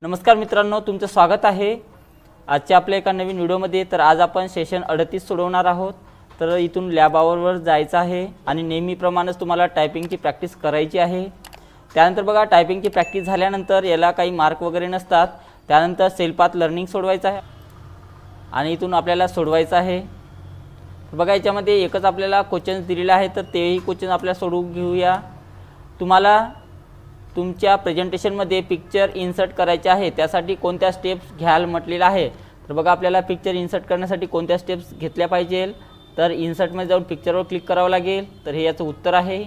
नमस्कार मित्रांनो, तुमचं स्वागत आहे आजच्या आपल्या एका नवीन व्हिडिओमध्ये। तर आज आपण सेशन 38 सोडवणार आहोत। तर इथून लॅब आवरवर जायचं आहे आणि नेहमीप्रमाणेच तुम्हाला टायपिंगची प्रॅक्टिस करायची आहे। त्यानंतर बघा, टायपिंगची प्रॅक्टिस झाल्यानंतर याला काही मार्क वगैरे नसतात। त्यानंतर सेल पाथ लर्निंग सोडवायचं आहे आणि इथून आपल्याला सोडवायचं आहे। बघा, याच्यामध्ये एकच आपल्याला क्वेश्चन्स दिलेले आहे, तर तेही क्वेश्चन आपल्याला सोडवून घेऊया। तुम्हाला तुमच्या प्रेझेंटेशनमध्ये पिक्चर इन्सर्ट करायचे आहे, त्यासाठी कोणत्या स्टेप्स घ्याल म्हटलेलं आहे। तर बघा, आपल्याला पिक्चर इन्सर्ट करण्यासाठी कोणत्या स्टेप्स घेतल्या पाहिजे, तर इन्सर्टमध्ये जाऊन पिक्चरवर क्लिक करावं लागेल। तर हे याचं उत्तर आहे।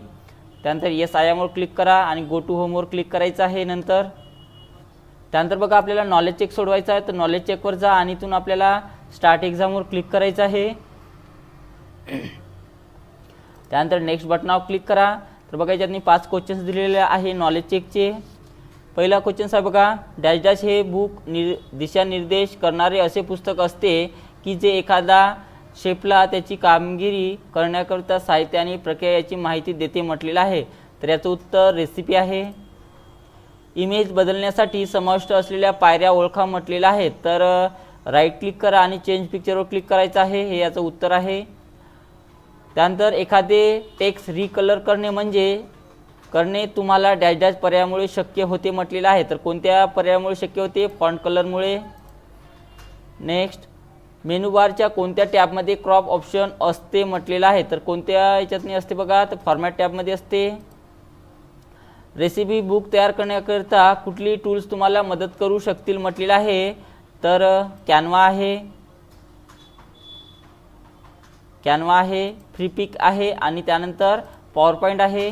त्यानंतर येस आय एमवर क्लिक करा आणि गो टू होमवर क्लिक करायचं आहे। त्यानंतर बघा, आपल्याला नॉलेज चेक सोडवायचा आहे, तर नॉलेज चेकवर जा आणि इथून आपल्याला स्टार्ट एक्झामवर क्लिक करायचं आहे। त्यानंतर नेक्स्ट बटनावर क्लिक करा। तर बघा, याच्यात 5 क्वेश्चन्स दिलेले आहे नॉलेज चेकचे। पहिला क्वेश्चन आहे बघा, डॅश डॅश हे बुक दिशानिर्देश करणारे असे पुस्तक असते की जे एखादा शेफला त्याची कामगिरी करण्याकरिता साहित्य आणि प्रक्रिया याची माहिती देते म्हटलेलं आहे। तर याचं उत्तर रेसिपी आहे। इमेज बदलण्यासाठी समाविष्ट असलेल्या पायऱ्या ओळखा म्हटलेल्या आहेत, तर राईट क्लिक करा आणि चेंज पिक्चरवर क्लिक करायचं आहे, हे याचं उत्तर आहे। त्यानंतर एखादे टेक्स्ट रिकलर करणे तुम्हाला डॅश डॅश पर्यायामुळे शक्य होते म्हटलेलं आहे, तर कोणत्या पर्यायामुळे शक्य होते, फॉन्ट कलरमुळे। नेक्स्ट, मेनू बारच्या कोणत्या टॅबमध्ये क्रॉप ऑप्शन असते म्हटलेलं आहे, तर कोणत्या याच्यातनी असते बघा, तर फॉर्मॅट टॅबमध्ये असते। रेसिपी बुक तयार करण्याकरिता कुठली टूल्स तुम्हाला मदत करू शकतील म्हटलेलं आहे, तर कॅनवा आहे, फ्रीपिक आहे आणि त्यानंतर पॉवर पॉईंट आहे।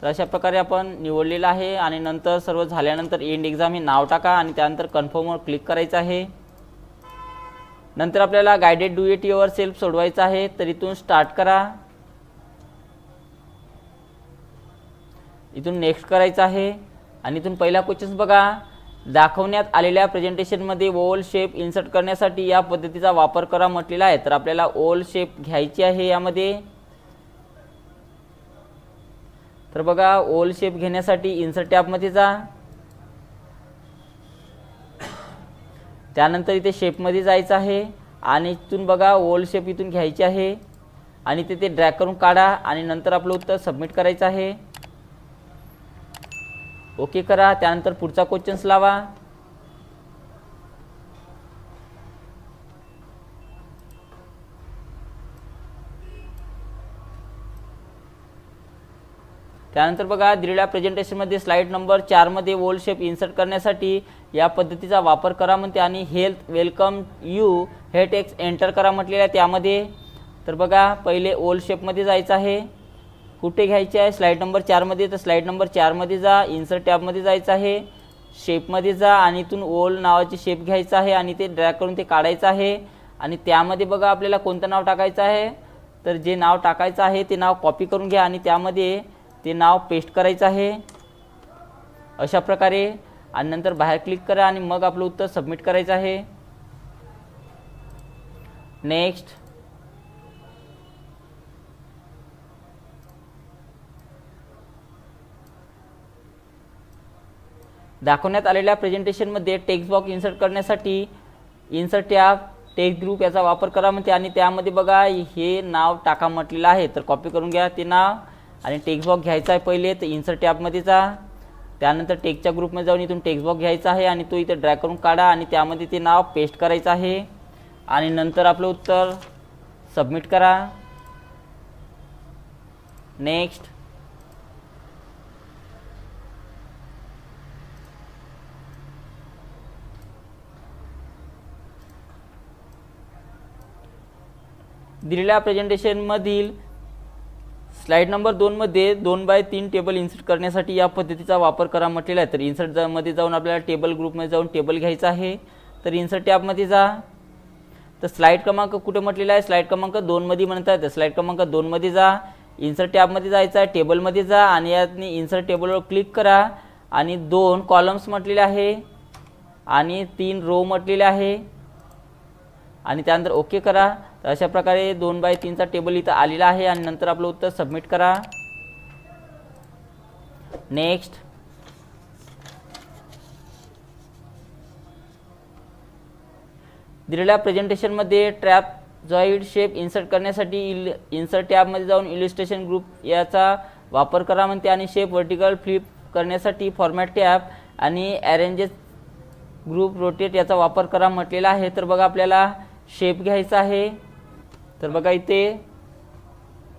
तर अशा प्रकारे आपण निवडलेलं आहे आणि नंतर सर्व झाल्यानंतर एंड एक्झाम हे नाव टाका आणि त्यानंतर कन्फर्मवर क्लिक करायचं आहे। नंतर आपल्याला guided do it yourself सोडवायचं आहे, तर इथून स्टार्ट करा, इथून नेक्स्ट करायचं आहे आणि इथून पहिला क्वेश्चन बघा, दाखवण्यात आलेल्या प्रेझेंटेशनमध्ये ओव्हल शेप इन्सर्ट करण्यासाठी या पद्धतीचा वापर करा म्हटलेला आहे। तर आपल्याला ओव्हल शेप घ्यायची आहे यामध्ये। तर बघा, ओव्हल शेप घेण्यासाठी इन्सर्ट टॅबमध्ये जा, त्यानंतर इथे शेपमध्ये जायचं आहे आणि इथून बघा ओव्हल शेप इथून घ्यायची आहे आणि तिथे ड्रॅग करून काढा आणि नंतर आपलं उत्तर सबमिट करायचं आहे। ओके करा, त्यानंतर पुढचा क्वेश्चन्स लावा। त्यानंतर बघा, दिलेल्या प्रेझेंटेशनमध्ये स्लाइड नंबर 4 मध्ये ओव्हल शेप इन्सर्ट करण्यासाठी या पद्धतीचा वापर करा म्हणते आणि हेल्थ वेलकम यू हे टेक्स्ट एंटर करा म्हटलेलं आहे त्यामध्ये। तर बघा, पहिले ओव्हल शेपमध्ये जायचं आहे, कुठे घ्यायचे आहे, स्लाइड नंबर 4 मध्ये। तर स्लाइड नंबर 4 मध्ये जा, इन्सर्ट टॅबमध्ये जायचं आहे, शेपमध्ये जा आणि इथून ओव्हल नावाची शेप घ्यायचं आहे आणि ते ड्रॅग करून ते काढायचं आहे आणि त्यामध्ये बघा आपल्याला कोणतं नाव टाकायचं आहे, तर जे नाव टाकायचं आहे ते नाव कॉपी करून घ्या आणि त्यामध्ये ते नाव पेस्ट करायचं आहे अशा प्रकारे आणि नंतर बाहेर क्लिक करा आणि मग आपलं उत्तर सबमिट करायचं आहे। नेक्स्ट, दाखवण्यात आलेल्या प्रेझेंटेशनमध्ये टेक्स्ट बॉक्स इन्सर्ट करण्यासाठी इन्सर्ट टॅब टेक्स्ट ग्रुप याचा वापर करा म्हणते आणि त्यामध्ये बघा हे नाव टाका म्हटलेलं आहे, तर कॉपी करून घ्या ते नाव आणि टेक्स्ट बॉक्स घ्यायचा आहे पहिले। तर इन्सर्ट टॅबमध्ये जा, त्यानंतर टेक्स्टच्या ग्रुपमध्ये जाऊन इथून टेक्स्ट बॉक्स घ्यायचा आहे आणि तो इथे ड्रॅग करून काढा आणि त्यामध्ये ते नाव पेस्ट करायचं आहे आणि नंतर आपलं उत्तर सबमिट करा। नेक्स्ट, दिलेल्या प्रेझेंटेशनमधील स्लाइड नंबर 2 मध्ये 2x3 टेबल इन्सर्ट करण्यासाठी या पद्धतीचा वापर करा म्हटलेला आहे। तर इन्सर्ट मध्ये जाऊन आपल्याला टेबल ग्रुपमध्ये जाऊन टेबल घ्यायचा आहे, तर इन्सर्ट टॅबमध्ये जा। तर स्लाइड क्रमांक कुठे म्हटलेला आहे, स्लाइड क्रमांक 2 मध्ये म्हणतात, तर स्लाइड क्रमांक 2 मध्ये जा, इन्सर्ट टॅबमध्ये जायचं आहे, टेबलमध्ये जा आणि यातनी इन्सर्ट टेबलवर क्लिक करा आणि 2 कॉलम्स म्हटलेले आहे आणि 3 रो म्हटलेले आहे आणि त्यानंतर ओके करा। तर अशा प्रकारे 2x3 टेबल इथं आलेला आहे आणि नंतर आपलं उत्तर सबमिट करा। नेक्स्ट, दिलेल्या प्रेझेंटेशनमध्ये ट्रॅपझॉइड शेप इन्सर्ट करण्यासाठी इन्सर्ट टॅबमध्ये जाऊन इलिस्ट्रेशन ग्रुप याचा वापर करा म्हणते आणि शेप वर्टिकल फ्लिप करण्यासाठी फॉर्मॅट टॅब आणि अरेंजेस ग्रुप रोटेट याचा वापर करा म्हटलेला आहे। तर बघा आपल्याला शेप घ्यायचा आहे। तर बघा इथे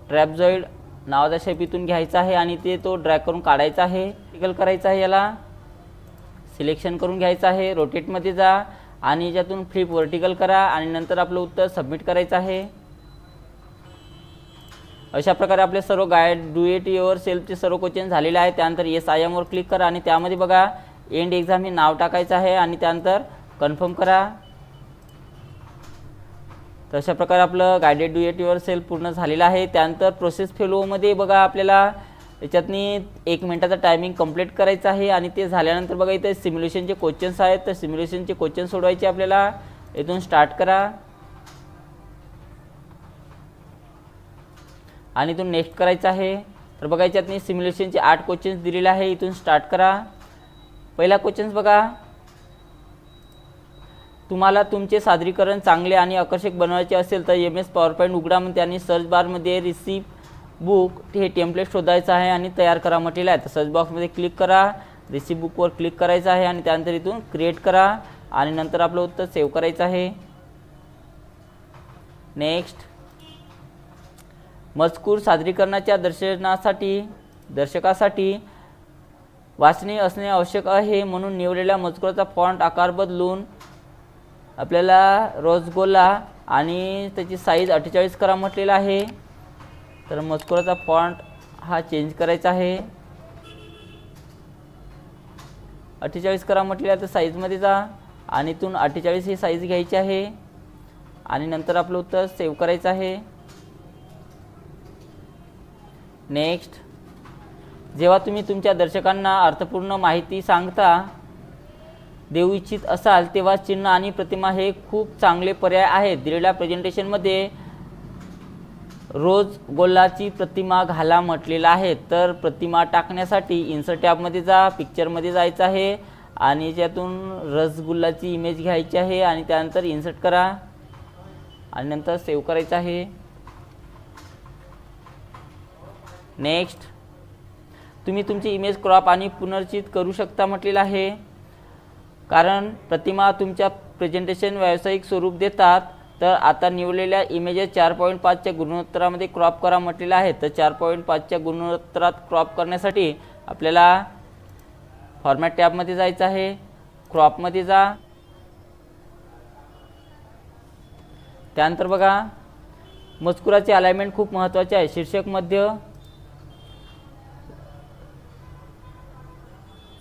ट्रॅपझॉइड नावाचा शेप इथून घ्यायचा आहे आणि ते तो ड्रॅग करून काढायचा आहे, वर्टिकल करायचा आहे, याला सिलेक्शन करून घ्यायचं आहे, रोटेटमध्ये जा आणि याच्यातून फ्लिप वर्टिकल करा आणि नंतर आपलं उत्तर सबमिट करायचं आहे। अशा प्रकारे आपले सर्व गाईड डू इट युअर सेल्फचे सर्व क्वेश्चन झालेले आहेत। त्यानंतर येस आय एम वर क्लिक करा आणि त्यामध्ये बघा एंड एक्झाम हे नाव टाकायचं आहे आणि त्यानंतर कन्फर्म करा। तर अशा प्रकारे आपलं guided do it your self पूर्ण झालेलं आहे। त्यानंतर प्रोसेस फ्लोमध्ये बघा आपल्याला याच्यातनी 1 मिनिटाचा टायमिंग कंप्लीट करायचा आहे आणि ते झाल्यानंतर बघा इथे सिम्युलेशनचे क्वेश्चन्स आहेत। तर सिम्युलेशनचे क्वेश्चन सोडवायचे आपल्याला। इथून स्टार्ट करा आणि इथून नेक्स्ट करायचं आहे। तर बघा याच्यातनी सिम्युलेशनचे 8 क्वेश्चन्स दिलेले आहे। इथून स्टार्ट करा। पहिला क्वेश्चन्स बघा, तुम्हाला तुमचे सादरीकरण चांगले आणि आकर्षक बनवायचे असेल तर MS पॉवरपॉईंट उघडा म्हणते आणि सर्च बारमध्ये रिसीप बुक हे टेम्पलेट शोधायचं आहे आणि तयार करा म्हटलेलं आहे। तर सर्च बॉक्समध्ये क्लिक करा, रिसीप बुकवर क्लिक करायचं आहे आणि त्यानंतर इथून क्रिएट करा आणि नंतर आपलं उत्तर सेव्ह करायचं आहे। नेक्स्ट, मजकूर सादरीकरणाच्या दर्शकासाठी वाचनीय असणे आवश्यक आहे म्हणून निवडलेल्या मजकुराचा फॉन्ट आकार बदलून आपल्याला रोजगोला आणि त्याची साईज 48 करा म्हटलेला आहे। तर मजकुराचा फॉन्ट हा चेंज करायचा आहे, 48 करा म्हटलेला आहे। तर साईजमध्ये जा आणि इथून 48 ही साईज घ्यायची आहे आणि नंतर आपलं उत्तर सेव्ह करायचं आहे। नेक्स्ट, जेव्हा तुम्ही तुमच्या दर्शकांना अर्थपूर्ण माहिती देऊ इच्छित असाल तेव्हा चिन्ह आणि प्रतिमा हे खूप चांगले पर्याय आहेत। दिलेल्या प्रेझेंटेशनमध्ये रोज गोल्लाची प्रतिमा घाला म्हटलेला आहे। तर प्रतिमा टाकण्यासाठी इन्सर्ट टॅबमध्ये जा, पिक्चरमध्ये जायचं आहे आणि त्यातून रसगुल्लाची इमेज घ्यायची आहे आणि त्यानंतर इन्सर्ट करा आणि नंतर सेव्ह करायचं आहे। नेक्स्ट, तुम्ही तुमची इमेज क्रॉप आणि पुनर्चित करू शकता म्हटलेलं आहे, कारण प्रतिमा तुमच्या प्रेझेंटेशन व्यावसायिक स्वरूप देतात। तर आता निवडलेल्या इमेजेस 4.5 च्या गुणोत्तरामध्ये क्रॉप करा म्हटलेलं आहे। तर 4.5 च्या गुणोत्तरात क्रॉप करण्यासाठी आपल्याला फॉर्मॅट टॅबमध्ये जायचं आहे, क्रॉपमध्ये जा, त्यानंतर बघा मजकुराचे अलाइनमेंट खूप महत्त्वाचे आहे। शीर्षक मध्य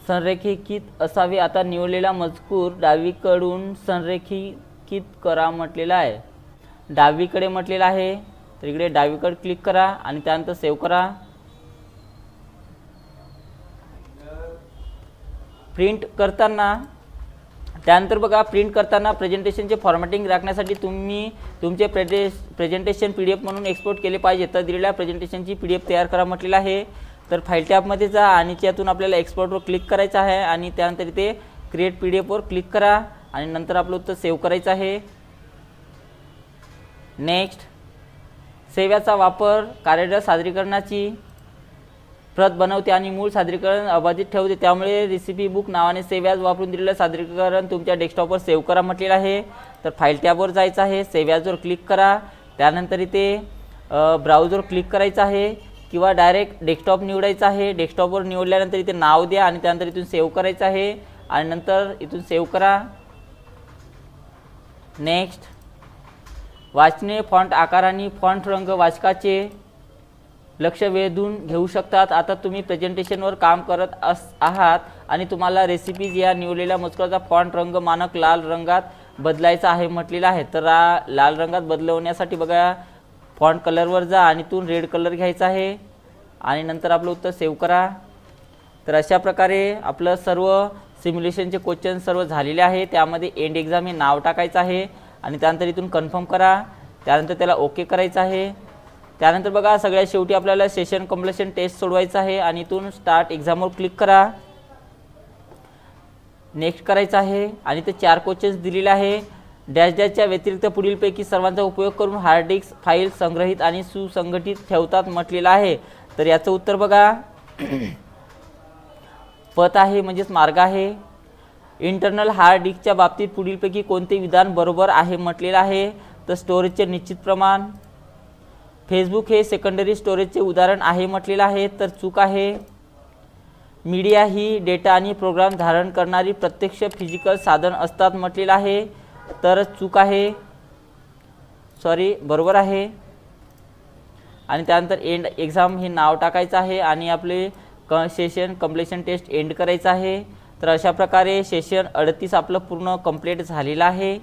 संरेखित असावे। आता निवडलेला मजकूर डावीकडून संरेखित करा म्हटलेला आहे, डावीकडे म्हटलेला आहे। तर इकडे डावीकडे क्लिक करा आणि त्यानंतर सेव्ह करा। प्रिंट करताना त्यानंतर बघा प्रिंट करताना प्रेझेंटेशनचे फॉर्मॅटिंग राखण्यासाठी तुम्ही तुमचे प्रेझेंटेशन PDF म्हणून एक्सपोर्ट केले पाहिजे। तर दिलेल्या प्रेझेंटेशनची PDF तयार करा म्हटलेला आहे। तर फाईल टॅबमध्ये जा आणि त्यातून आपल्याला एक्सपोर्टवर क्लिक करायचं आहे आणि त्यानंतर इथे क्रिएट PDF वर क्लिक करा आणि नंतर आपलं उत्तर सेव्ह करायचं आहे। नेक्स्ट, सेव्याचा वापर कार्यरत सादरीकरणाची प्रत बनवते आणि मूळ सादरीकरण अबाधित ठेवते। त्यामुळे रेसिपी बुक नावाने सेव्याज वापरून दिलेलं सादरीकरण तुमच्या डेस्कटॉपवर सेव्ह करा म्हटलेलं आहे। तर फाईल टॅबवर जायचं आहे, सेव्याजवर क्लिक करा, त्यानंतर इथे ब्राउजवर क्लिक करायचं आहे किंवा डायरेक्ट डेस्कटॉप निवडायचं आहे। डेस्कटॉपवर निवडल्यानंतर इथे नाव द्या आणि त्यानंतर इथून सेव्ह करायचं आहे आणि नंतर इथून सेव्ह करा। नेक्स्ट, वाचनीय फॉन्ट आकार आणि फॉन्ट रंग वाचकाचे लक्ष वेधून घेऊ शकतात। आता तुम्ही प्रेझेंटेशनवर काम करत आहात आणि तुम्हाला रेसिपीज या निवडलेल्या मजकुराचा फॉन्ट रंग मानक लाल रंगात बदलायचा आहे म्हटलेलं आहे। तर लाल रंगात बदलवण्यासाठी बघा फॉन्ट कलरवर जा आणि इथून रेड कलर घ्यायचा आहे आणि नंतर आपलं उत्तर सेव्ह करा। तर अशा प्रकारे आपलं सर्व सिम्युलेशनचे क्वेश्चन सर्व झालेले आहे। त्यामध्ये एंड एक्झाम हे नाव टाकायचं आहे आणि त्यानंतर इथून कन्फर्म करा, त्यानंतर त्याला ओके करायचं आहे। त्यानंतर बघा सगळ्यात शेवटी आपल्याला सेशन कंप्लीशन टेस्ट सोडवायचं आहे आणि इथून स्टार्ट एक्झामवर क्लिक करा, नेक्स्ट करायचं आहे आणि ते 4 क्वेश्चन्स दिलेले आहे। डॅश डॅशच्या व्यतिरिक्त पुढीलपैकी सर्वांचा उपयोग करून हार्ड डिस्क फाईल संग्रहित आणि सुसंघटित ठेवतात म्हटलेलं आहे. तर याचं उत्तर बघा पथ आहे म्हणजेच मार्ग आहे. इंटरनल हार्ड डिस्कच्या बाबतीत पुढीलपैकी कोणते विधान बरोबर आहे म्हटलेलं आहे. तर स्टोरेजचे निश्चित प्रमाण. फेसबुक हे सेकंडरी स्टोरेजचे उदाहरण आहे म्हटलेलं आहे. तर चूक आहे. मीडिया ही डेटा आणि प्रोग्राम धारण करणारी प्रत्यक्ष फिजिकल साधन असतात म्हटलेलं आहे. तर चूक आहे. बरोबर आहे. आणि त्यानंतर एंड एक्झाम हे नाव टाकायचं आहे आणि आपले सेशन कंप्लीशन टेस्ट एंड करायचं आहे. तर अशा प्रकारे सेशन 38 आपलं पूर्ण कंप्लीट झालेलं आहे.